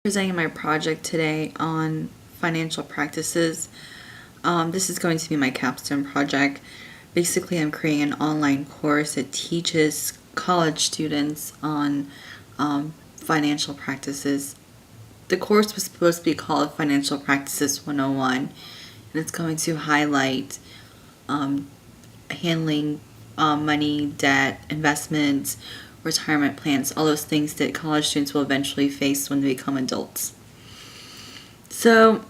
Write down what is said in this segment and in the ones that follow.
Presenting my project today on financial practices. This is going to be my capstone project. Basically, I'm creating an online course that teaches college students on financial practices. The course was supposed to be called Financial Practices 101, and it's going to highlight handling money, debt, investments, retirement plans, all those things that college students will eventually face when they become adults. So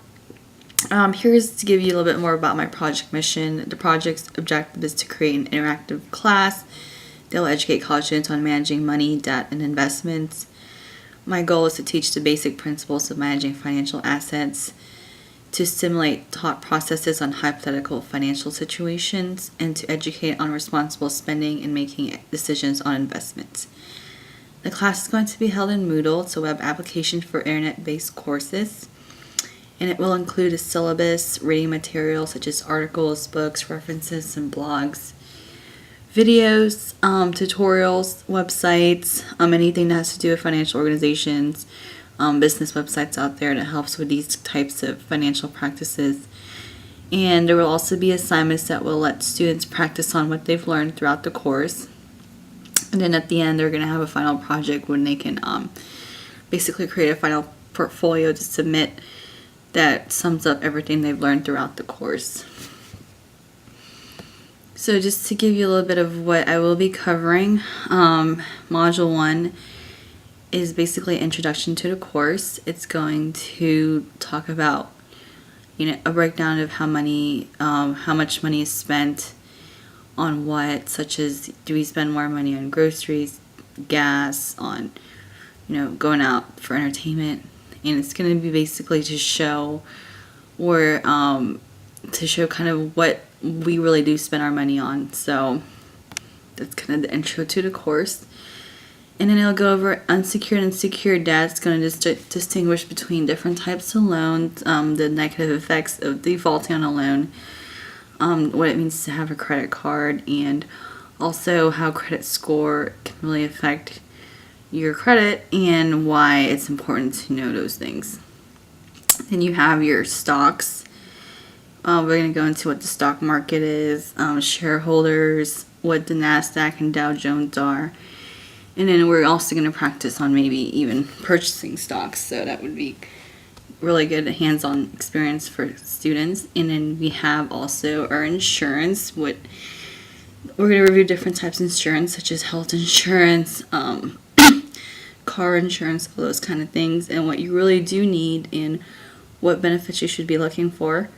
here's to give you a little bit more about my project mission. The project's objective is to create an interactive class that will educate college students on managing money, debt, and investments. My goal is to teach the basic principles of managing financial assets, to stimulate thought processes on hypothetical financial situations, and to educate on responsible spending and making decisions on investments. The class is going to be held in Moodle. It's a web application for internet-based courses, and it will include a syllabus, reading materials such as articles, books, references, and blogs, videos, tutorials, websites, anything that has to do with financial organizations, business websites out there that helps with these types of financial practices. And there will also be assignments that will let students practice on what they've learned throughout the course. And then at the end, they're going to have a final project when they can basically create a final portfolio to submit that sums up everything they've learned throughout the course. So just to give you a little bit of what I will be covering, Module 1 is basically introduction to the course. It's going to talk about, a breakdown of how much money is spent on what, such as do we spend more money on groceries, gas, on, going out for entertainment, and it's going to be basically to show kind of what we really do spend our money on. So that's kind of the intro to the course. And then it'll go over unsecured and secured debt. It's going to distinguish between different types of loans, the negative effects of defaulting on a loan, what it means to have a credit card, and also how credit score can really affect your credit and why it's important to know those things. Then you have your stocks. We're going to go into what the stock market is, shareholders, what the NASDAQ and Dow Jones are. And then we're also going to practice on maybe even purchasing stocks. So that would be really good hands-on experience for students. And then we have also our insurance. We're going to review different types of insurance, such as health insurance, car insurance, all those kind of things, and what you really do need and what benefits you should be looking for.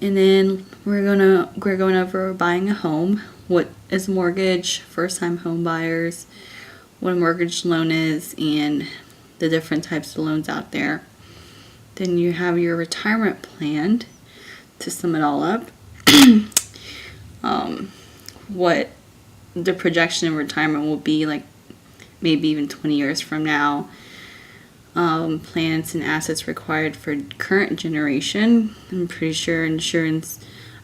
And then we're going over buying a home. What is mortgage, first-time home buyers, what a mortgage loan is, and the different types of loans out there. Then you have your retirement plan to sum it all up. What the projection of retirement will be like, maybe even 20 years from now. Plans and assets required for current generation. I'm pretty sure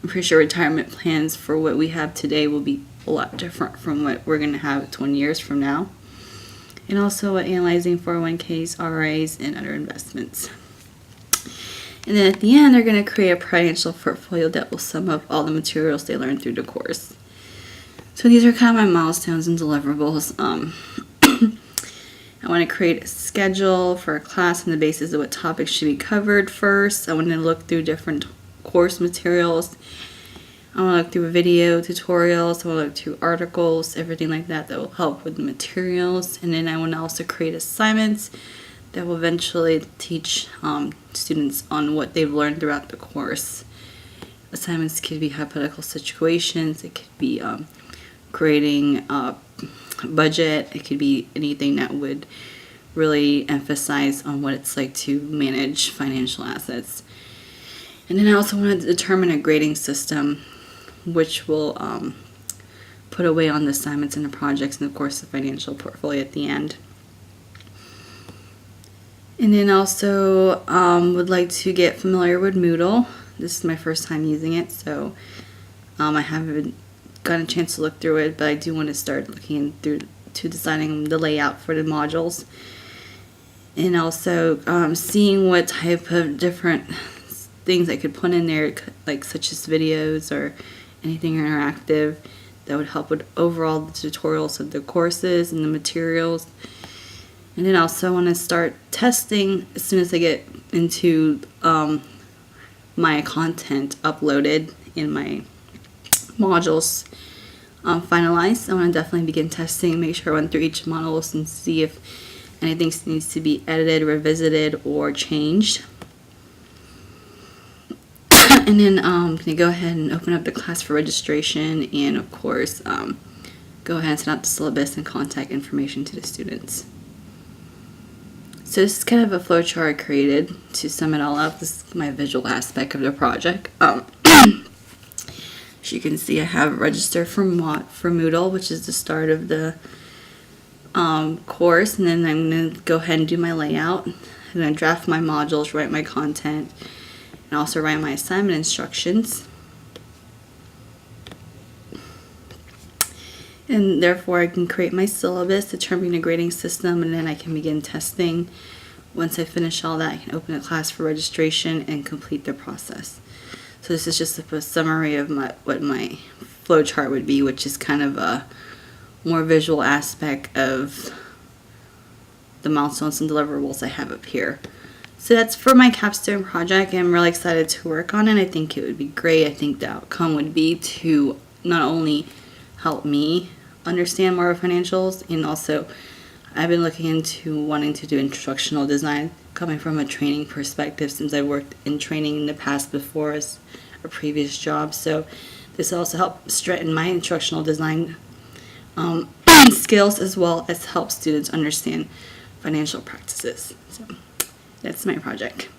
retirement plans for what we have today will be a lot different from what we're going to have 20 years from now. And also analyzing 401ks, RAs, and other investments. And then at the end, they're going to create a financial portfolio that will sum up all the materials they learned through the course. So these are kind of my milestones and deliverables. I want to create a schedule for a class on the basis of what topics should be covered first. I want to look through different course materials. I want to look through video tutorials. I want to look through articles, everything like that will help with the materials. And then I want to also create assignments that will eventually teach students on what they've learned throughout the course. Assignments could be hypothetical situations. It could be creating a budget. It could be anything that would really emphasize on what it's like to manage financial assets. And then I also want to determine a grading system which will put a weight on the assignments and the projects and of course the financial portfolio at the end. And then also would like to get familiar with Moodle. This is my first time using it, so I haven't gotten a chance to look through it, but I do want to start looking through to designing the layout for the modules. and also seeing what type of different things I could put in there, like such as videos or anything interactive that would help with overall the tutorials of the courses and the materials. And then also I want to start testing as soon as I get into my content uploaded in my modules finalized. I want to definitely begin testing, make sure I went through each modules and see if anything needs to be edited, revisited, or changed. And then I'm going to go ahead and open up the class for registration, and of course go ahead and send out the syllabus and contact information to the students. So this is kind of a flowchart I created to sum it all up. This is my visual aspect of the project. As you can see, I have register for Moodle, which is the start of the course, and then I'm going to go ahead and do my layout. I'm going to draft my modules, write my content, and also write my assignment instructions. And therefore I can create my syllabus, determine the grading system, and then I can begin testing. Once I finish all that, I can open a class for registration and complete the process. So this is just a summary of what my flowchart would be, which is kind of a more visual aspect of the milestones and deliverables I have up here. So that's for my capstone project. I'm really excited to work on it. I think it would be great. I think the outcome would be to not only help me understand more of financials, and also I've been looking into wanting to do instructional design coming from a training perspective, since I worked in training in the past before as a previous job. So this also helped strengthen my instructional design skills, as well as help students understand financial practices. So that's my project.